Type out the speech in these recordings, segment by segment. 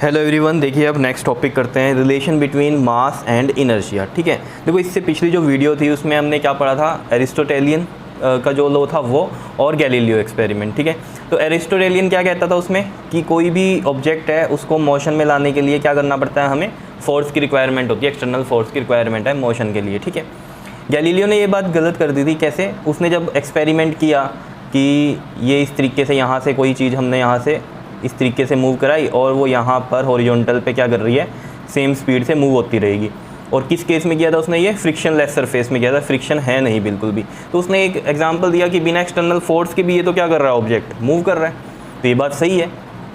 Hello everyone, देखिए अब next topic करते हैं relation between mass and inertia. ठीक है, देखो इससे पिछली जो वीडियो थी उसमें हमने क्या पढ़ा था, एरिस्टोटेलियन का जो लॉ था वो और गैलीलियो एक्सपेरिमेंट। ठीक है, तो एरिस्टोटेलियन क्या कहता था उसमें कि कोई भी ऑब्जेक्ट है उसको मोशन में लाने के लिए क्या करना पड़ता है, हमें फोर्स की रिक्वायरमेंट होती है, एक्सटर्नल फोर्स की रिक्वायरमेंट है मोशन के लिए। ठीक है, गैलीलियो ने ये बात गलत कर दी थी। कैसे? उसने जब एक्सपेरिमेंट किया कि ये इस तरीके से यहाँ से कोई चीज़ हमने यहाँ से इस तरीके से मूव कराई और वो यहाँ पर हॉरिजॉन्टल पे क्या कर रही है, सेम स्पीड से मूव होती रहेगी। और किस केस में किया था उसने, ये फ्रिक्शन लेस सरफेस में किया था, फ्रिक्शन है नहीं बिल्कुल भी। तो उसने एक एग्जांपल दिया कि बिना एक्सटर्नल फोर्स के भी ये तो क्या कर रहा है, ऑब्जेक्ट मूव कर रहा है। तो ये बात सही है,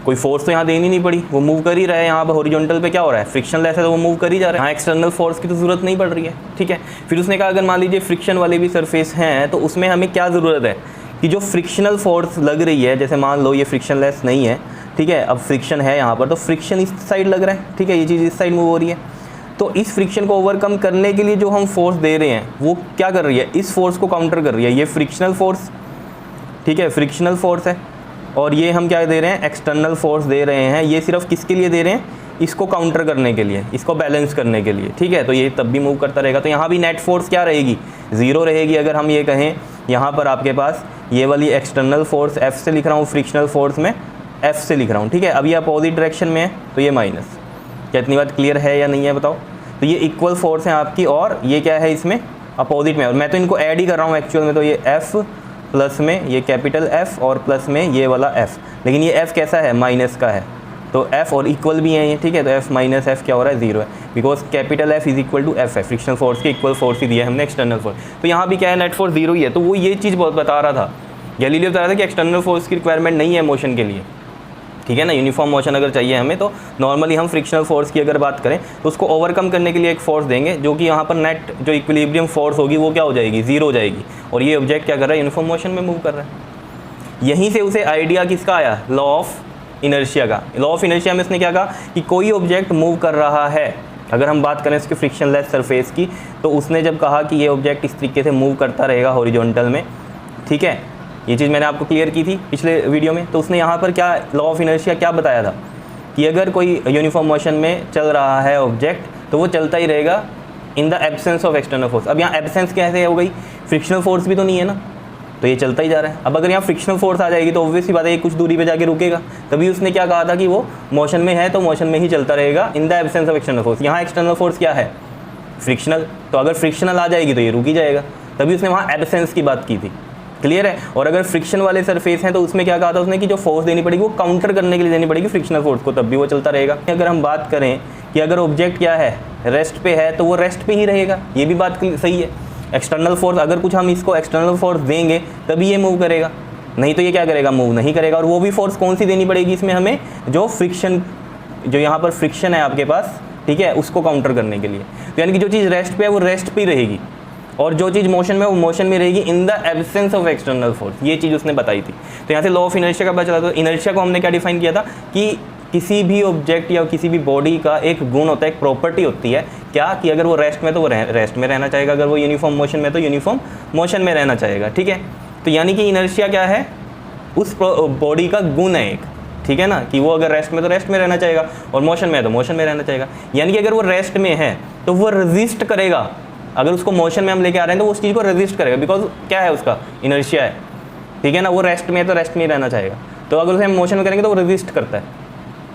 कोई फोर्स तो यहाँ देनी नहीं पड़ी, वो मूव कर ही रहा है। यहाँ पर हॉरिजॉन्टल पे क्या हो रहा है, फ्रिक्शन लेस है तो वो मूव कर ही जा रहा है, यहाँ एक्सटर्नल फोर्स की तो जरूरत नहीं पड़ रही है। ठीक है, फिर उसने कहा अगर मान लीजिए फ्रिक्शन वाले भी सरफेस हैं तो उसमें हमें क्या ज़रूरत है कि जो फ्रिक्शनल फोर्स लग रही है, जैसे मान लो ये फ्रिक्शन लेस नहीं है, ठीक है, अब फ्रिक्शन है यहाँ पर तो फ्रिक्शन इस साइड लग रहा है, ठीक है, ये चीज़ इस साइड मूव हो रही है। तो इस फ्रिक्शन को ओवरकम करने के लिए जो हम फोर्स दे रहे हैं वो क्या कर रही है, इस फोर्स को काउंटर कर रही है, ये फ्रिक्शनल फोर्स, ठीक है, फ्रिक्शनल फोर्स है। और ये हम क्या दे रहे हैं, एक्सटर्नल फोर्स दे रहे हैं। ये सिर्फ किसके लिए दे रहे हैं, इसको काउंटर करने के लिए, इसको बैलेंस करने के लिए। ठीक है, तो ये तब भी मूव करता रहेगा। तो यहाँ भी नेट फोर्स क्या रहेगी, ज़ीरो रहेगी। अगर हम ये कहें यहाँ पर आपके पास ये वाली एक्सटर्नल फोर्स F से लिख रहा हूँ, फ्रिक्शनल फोर्स में F से लिख रहा हूँ। ठीक है, अब ये अपोजिट डायरेक्शन में है तो ये माइनस। क्या इतनी बात क्लियर है या नहीं है बताओ? तो ये इक्वल फोर्स है आपकी और ये क्या है, इसमें अपोजिट में। और मैं तो इनको ऐड ही कर रहा हूँ एक्चुअल में। तो ये F प्लस में ये कैपिटल F और प्लस में ये वाला F, लेकिन ये F कैसा है, माइनस का है। तो F और इक्वल भी है ये, ठीक है, तो F माइनस F क्या हो रहा है, जीरो है, because capital F is equal to F है, फ्रिक्शनल फोर्स के इक्वल फोर्स ही दिया है हमने एक्सटर्नल फोर्स। तो यहाँ भी क्या है, नेट फोर्स जीरो ही है। तो वो ये चीज़ बहुत बता रहा था, गैलीलियो बता रहा था कि एक्सटर्नल फोर्स की रिक्वायरमेंट नहीं है मोशन के लिए। ठीक है ना, यूनिफॉर्म मोशन अगर चाहिए हमें तो नॉर्मली हम फ्रिक्शनल फोर्स की अगर बात करें तो उसको ओवरकम करने के लिए एक फोर्स देंगे, जो कि यहाँ पर नेट जो इक्विलिब्रियम फोर्स होगी वो क्या हो जाएगी, जीरो हो जाएगी। और ये ऑब्जेक्ट क्या कर रहा है, यूनिफॉर्म मोशन में मूव कर रहा है। यहीं से उसे आइडिया किसका आया, लॉ ऑफ इनर्शिया का। लॉ ऑफ इनर्शिया में उसने क्या कहा कि कोई ऑब्जेक्ट मूव कर रहा है, अगर हम बात करें उसके फ्रिक्शन लेस सरफेस की, तो उसने जब कहा कि ये ऑब्जेक्ट इस तरीके से मूव करता रहेगा हॉरिजॉन्टल में, ठीक है, ये चीज़ मैंने आपको क्लियर की थी पिछले वीडियो में। तो उसने यहाँ पर क्या लॉ ऑफ इनर्शिया क्या बताया था कि अगर कोई यूनिफॉर्म मोशन में चल रहा है ऑब्जेक्ट तो वो चलता ही रहेगा in the absence of external force. अब यहाँ एब्सेंस कैसे हो गई, फ्रिक्शनल फोर्स भी तो नहीं है ना, तो ये चलता ही जा रहा है। अब अगर यहाँ फ्रिक्शनल फोर्स आ जाएगी तो ऑब्वियसली बात है ये कुछ दूरी पे जाके रुकेगा। तभी उसने क्या कहा था कि वो मोशन में है तो मोशन में ही चलता रहेगा in the absence of external force. यहाँ एक्सटर्नल फोर्स क्या है, फ्रिक्शनल, तो अगर फ्रिक्शनल आ जाएगी तो ये रुक ही जाएगा। तभी उसने वहाँ एब्सेंस की बात की थी, क्लियर है। और अगर फ्रिक्शन वाले सरफेस हैं तो उसमें क्या कहा था उसने कि जो फोर्स देनी पड़ेगी वो काउंटर करने के लिए देनी पड़ेगी फ्रिक्शनल फोर्स को, तब भी वो चलता रहेगा। अगर हम बात करें कि अगर ऑब्जेक्ट क्या है, रेस्ट पे है, तो वो रेस्ट पे ही रहेगा, ये भी बात सही है। एक्सटर्नल फोर्स अगर कुछ हम इसको एक्सटर्नल फोर्स देंगे तभी ये मूव करेगा, नहीं तो ये क्या करेगा, मूव नहीं करेगा। और वो भी फोर्स कौन सी देनी पड़ेगी इसमें हमें, जो फ्रिक्शन, जो यहाँ पर फ्रिक्शन है आपके पास, ठीक है, उसको काउंटर करने के लिए। तो यानी कि जो चीज़ रेस्ट पे है वो रेस्ट पे ही रहेगी और जो चीज़ मोशन में वो मोशन में रहेगी in the absence of external force. ये चीज़ उसने बताई थी। तो यहाँ से लॉ ऑफ इनर्शिया का पता चला। तो इनर्शिया को हमने क्या डिफाइन किया था कि किसी भी ऑब्जेक्ट या किसी भी बॉडी का एक गुण होता है, एक प्रॉपर्टी होती है क्या, कि अगर वो रेस्ट में तो वो रेस्ट में रहना चाहेगा, अगर वो यूनिफॉर्म मोशन में तो यूनिफॉर्म मोशन में रहना चाहेगा। ठीक है, तो यानी कि इनर्शिया क्या है, उस बॉडी का गुण है एक, ठीक है ना, कि वो अगर रेस्ट में तो रेस्ट में रहना चाहेगा और मोशन में है तो मोशन में रहना चाहेगा। यानी कि अगर वो रेस्ट में है तो वो रेजिस्ट करेगा, अगर उसको मोशन में हम लेके आ रहे हैं तो वो उस चीज़ को रेजिस्ट करेगा, बिकॉज क्या है, उसका इनर्शिया है, ठीक है ना, वो रेस्ट में है तो रेस्ट में ही रहना चाहेगा। तो अगर उसे हम मोशन में करेंगे तो वो रेजिस्ट करता है।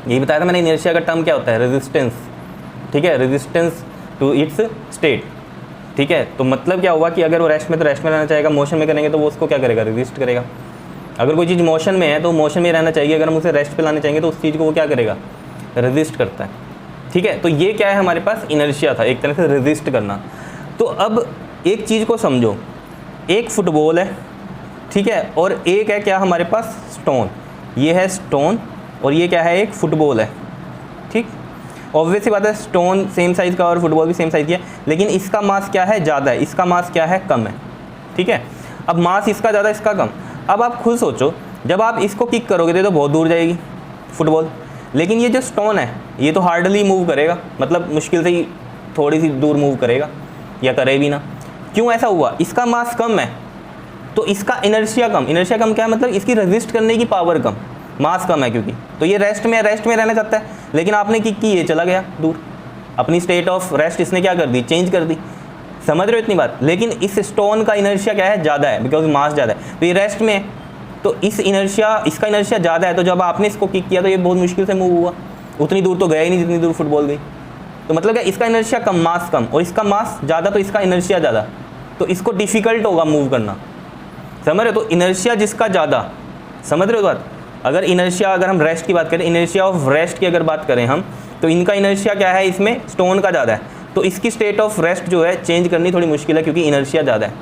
यही बताया था मैंने, इनर्शिया का टर्म क्या होता है, रेजिस्टेंस, ठीक है, रेजिस्टेंस टू इट्स स्टेट। ठीक है, तो मतलब क्या हुआ कि अगर वो रेस्ट में तो रेस्ट में रहना चाहेगा, मोशन में करेंगे तो वो उसको क्या करेगा, रेजिस्ट करेगा। अगर कोई चीज़ मोशन में है तो मोशन में रहना चाहिए, अगर हम उसे रेस्ट पे लाने चाहेंगे तो उस चीज़ को वो क्या करेगा, रेजिस्ट करता है। ठीक है, तो ये क्या है, हमारे पास इनर्शिया था, एक तरह से रेजिस्ट करना। तो अब एक चीज़ को समझो, एक फुटबॉल है, ठीक है, और एक है क्या हमारे पास, स्टोन। ये है स्टोन और ये क्या है, एक फुटबॉल है। ठीक, ऑब्वियसली बात है, स्टोन सेम साइज़ का और फुटबॉल भी सेम साइज़ की है, लेकिन इसका मास क्या है, ज़्यादा है, इसका मास क्या है, कम है। ठीक है, अब मास इसका ज़्यादा, इसका कम। अब आप खुद सोचो, जब आप इसको किक करोगे तो बहुत दूर जाएगी फुटबॉल, लेकिन ये जो स्टोन है ये तो हार्डली मूव करेगा, मतलब मुश्किल से ही थोड़ी सी दूर मूव करेगा या करे भी ना। क्यों ऐसा हुआ, इसका मास कम है तो इसका इनर्शिया कम। इनर्शिया कम क्या है, मतलब इसकी रेजिस्ट करने की पावर कम, मास कम है क्योंकि। तो ये रेस्ट में रहना चाहता है, लेकिन आपने किक की, ये चला गया दूर, अपनी स्टेट ऑफ रेस्ट इसने क्या कर दी, चेंज कर दी। समझ रहे हो इतनी बात। लेकिन इस स्टोन का इनर्शिया क्या है, ज़्यादा है, बिकॉज मास ज़्यादा है, तो ये रेस्ट में है, तो इस इनर्शिया, इसका इनर्शिया ज़्यादा है, तो जब आपने इसको किक किया तो ये बहुत मुश्किल से मूव हुआ, उतनी दूर तो गया ही नहीं जितनी दूर फुटबॉल गई। तो मतलब क्या, इसका इनर्शिया कम, मास कम, और इसका मास ज़्यादा, तो इसका इनर्शिया ज़्यादा, तो इसको डिफ़िकल्ट होगा मूव करना। समझ रहे हो, तो इनर्शिया जिसका ज़्यादा, समझ रहे हो बात। अगर इनर्शिया, अगर हम रेस्ट की बात करें, इनर्शिया ऑफ रेस्ट की अगर बात करें हम, तो इनका इनर्शिया क्या है, इसमें स्टोन का ज़्यादा है, तो इसकी स्टेट ऑफ रेस्ट जो है चेंज करनी थोड़ी मुश्किल है, क्योंकि इनर्शिया ज़्यादा है।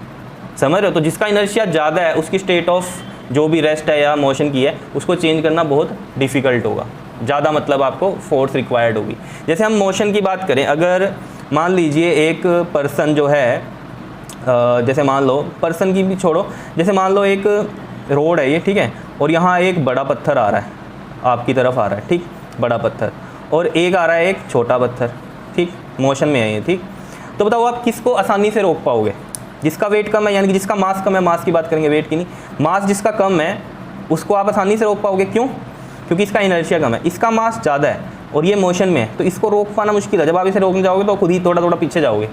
समझ रहे हो, तो जिसका इनर्शिया ज़्यादा है उसकी स्टेट ऑफ जो भी रेस्ट है या मोशन की है उसको चेंज करना बहुत डिफ़िकल्ट होगा, ज़्यादा मतलब आपको फोर्स रिक्वायर्ड होगी। जैसे हम मोशन की बात करें, अगर मान लीजिए एक पर्सन जो है, जैसे मान लो, पर्सन की भी छोड़ो, जैसे मान लो एक रोड है ये, ठीक है, और यहाँ एक बड़ा पत्थर आ रहा है, आपकी तरफ आ रहा है, ठीक, बड़ा पत्थर, और एक आ रहा है एक छोटा पत्थर, ठीक, मोशन में है ये, ठीक। तो बताओ आप किसको आसानी से रोक पाओगे, जिसका वेट कम है, यानी कि जिसका मास कम है, मास की बात करेंगे, वेट की नहीं, मास जिसका कम है उसको आप आसानी से रोक पाओगे। क्यों? क्योंकि इसका इनर्शिया कम है, इसका मास ज़्यादा है और ये मोशन में है, तो इसको रोक पाना मुश्किल है। जब आप इसे रोकने जाओगे तो खुद ही थोड़ा थोड़ा पीछे जाओगे।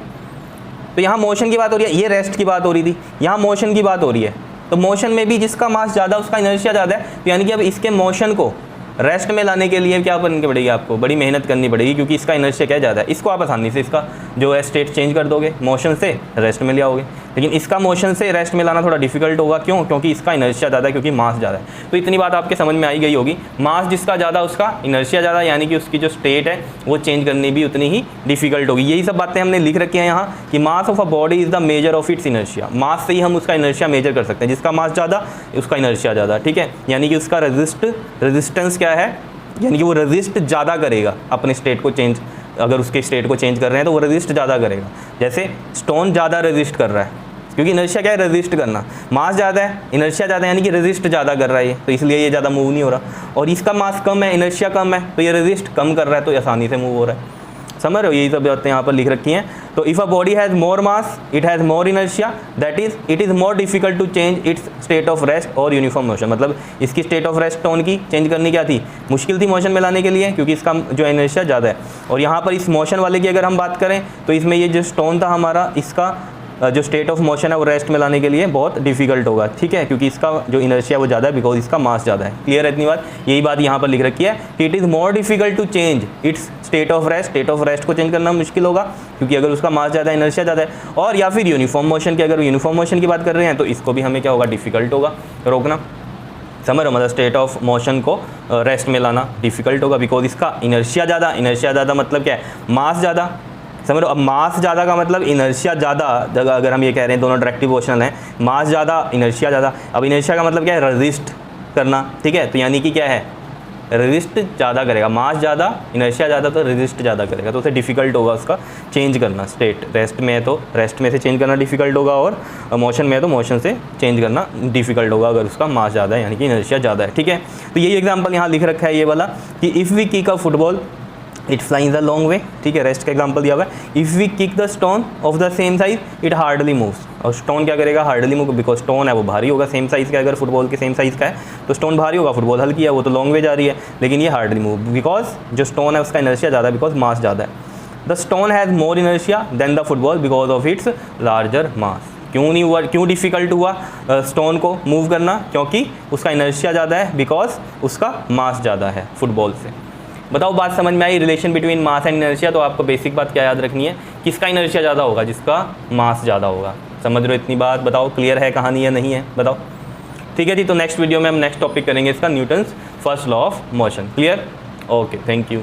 तो यहाँ मोशन की बात हो रही है, ये रेस्ट की बात हो रही थी, यहाँ मोशन की बात हो रही है। तो मोशन में भी जिसका मास ज़्यादा उसका इनर्शिया ज़्यादा है, तो यानी कि अब इसके मोशन को रेस्ट में लाने के लिए क्या करनी पड़ेगी, आपको बड़ी मेहनत करनी पड़ेगी, क्योंकि इसका इनर्शिया क्या ज़्यादा है। इसको आप आसानी से इसका जो है स्टेट चेंज कर दोगे, मोशन से रेस्ट में ले आओगे, लेकिन इसका मोशन से रेस्ट में लाना थोड़ा डिफिकल्ट होगा। क्यों? क्योंकि इसका इनर्शिया ज़्यादा है, क्योंकि मास ज़्यादा है। तो इतनी बात आपके समझ में आई गई होगी, मास जिसका ज़्यादा उसका इनर्शिया ज़्यादा, यानी कि उसकी जो स्टेट है वो चेंज करनी भी उतनी ही डिफिकल्ट होगी। यही सब बातें हमने लिख रखी हैं यहाँ कि mass of a body is the measure of its inertia. Mass से ही हम उसका इनर्शिया मेजर कर सकते हैं, जिसका मास ज़्यादा उसका इनर्शिया ज़्यादा, ठीक है। यानी कि उसका रेजिस्टेंस क्या है, यानी कि वो रेजिस्ट ज़्यादा करेगा अपने स्टेट को चेंज, अगर उसके स्टेट को चेंज कर रहे हैं तो वो रेजिस्ट ज़्यादा करेगा। जैसे स्टोन ज़्यादा रेजिस्ट कर रहा है, क्योंकि इनर्शिया क्या है, रेजिस्ट करना, मास ज़्यादा है, इनर्शिया ज़्यादा है, यानी कि रेजिस्ट ज़्यादा कर रहा है ये, तो इसलिए ये ज़्यादा मूव नहीं हो रहा। और इसका मास कम है, इनर्शिया कम है, तो ये रेजिस्ट कम कर रहा है, तो आसानी से मूव हो रहा है। समझ रहे हो, यही सब बातें यहाँ पर लिख रखी हैं। तो if a body has more mass, it has more inertia, that is it is more difficult to change its state of rest और यूनिफॉर्म मोशन। मतलब इसकी स्टेट ऑफ रेस्ट स्टोन की चेंज करनी क्या थी, मुश्किल थी मोशन में लाने के लिए, क्योंकि इसका जो इनर्शिया ज़्यादा है। और यहाँ पर इस मोशन वाले की अगर हम बात करें तो इसमें ये जो स्टोन था हमारा, इसका जो स्टेट ऑफ मोशन है वो रेस्ट में लाने के लिए बहुत डिफिकल्ट होगा, ठीक है, क्योंकि इसका जो इनर्शिया वो ज़्यादा है, बिकॉज इसका मास ज़्यादा है। क्लियर है इतनी बात? यही बात यहाँ पर लिख रखी है कि it is more difficult to change its state of rest. State of rest को चेंज करना मुश्किल होगा, क्योंकि अगर उसका मास ज़्यादा है, इनर्शिया ज़्यादा है। और या फिर यूनिफॉर्म मोशन की, अगर यूनिफॉर्म मोशन की बात कर रहे हैं तो इसको भी हमें क्या होगा, डिफिकल्ट होगा रोकना। समझ रहे हो, मतलब स्टेट ऑफ मोशन को रेस्ट में लाना डिफिकल्ट होगा, बिकॉज इसका इनर्शिया ज़्यादा। इनर्शिया ज़्यादा मतलब क्या है, मास ज़्यादा। समझ लो, अब मास ज़्यादा का मतलब इनर्शिया ज़्यादा, अगर हम ये कह रहे हैं दोनों डायरेक्ट प्रोपोर्शनल हैं, मास ज़्यादा इनर्शिया ज़्यादा। अब इनर्शिया का मतलब क्या है, रेजिस्ट करना, ठीक है, तो यानी कि क्या है, रेजिस्ट ज़्यादा करेगा, मास ज़्यादा इनर्शिया ज़्यादा, तो रेजिस्ट ज़्यादा करेगा, तो उसे डिफिकल्ट होगा उसका चेंज करना स्टेट। रेस्ट में है तो रेस्ट में से चेंज करना डिफिकल्ट होगा, और मोशन में है तो मोशन से चेंज करना डिफिकल्ट होगा अगर उसका मास ज़्यादा है, यानी कि इनर्शिया ज़्यादा है, ठीक है। तो यही एग्जाम्पल यहाँ लिख रखा है ये वाला कि if we kick a football it flying the long way, ठीक है, रेस्ट का एग्जांपल दिया हुआ है। If we kick the stone of the same size it hardly moves. और स्टोन क्या करेगा, हार्डली मूव, बिकॉज स्टोन है वो भारी होगा, सेम साइज़ का, अगर फुटबॉल के सेम साइज़ का है तो स्टोन भारी होगा, फुटबॉल हल्की है, वो तो लॉन्ग वे जा रही है, लेकिन ये हार्डली मूव, बिकॉज जो स्टोन है उसका इनर्शिया ज़्यादा है, बिकॉज मास ज़्यादा है। The stone has more inertia than the football because of its larger mass. क्यों नहीं हुआ, क्यों डिफ़िकल्ट हुआ स्टोन को मूव करना, क्योंकि उसका इनर्शिया ज़्यादा है, बिकॉज उसका मास ज़्यादा है फुटबॉल से। बताओ बात समझ में आई, relation between mass and inertia. तो आपको बेसिक बात क्या याद रखनी है, किसका इनर्शिया ज़्यादा होगा, जिसका मास ज़्यादा होगा। समझ रहे हो इतनी बात? बताओ क्लियर है कहानी या नहीं है, बताओ। ठीक है जी, तो नेक्स्ट वीडियो में हम नेक्स्ट टॉपिक करेंगे इसका, Newton's first law of motion. Clear? Okay, thank you.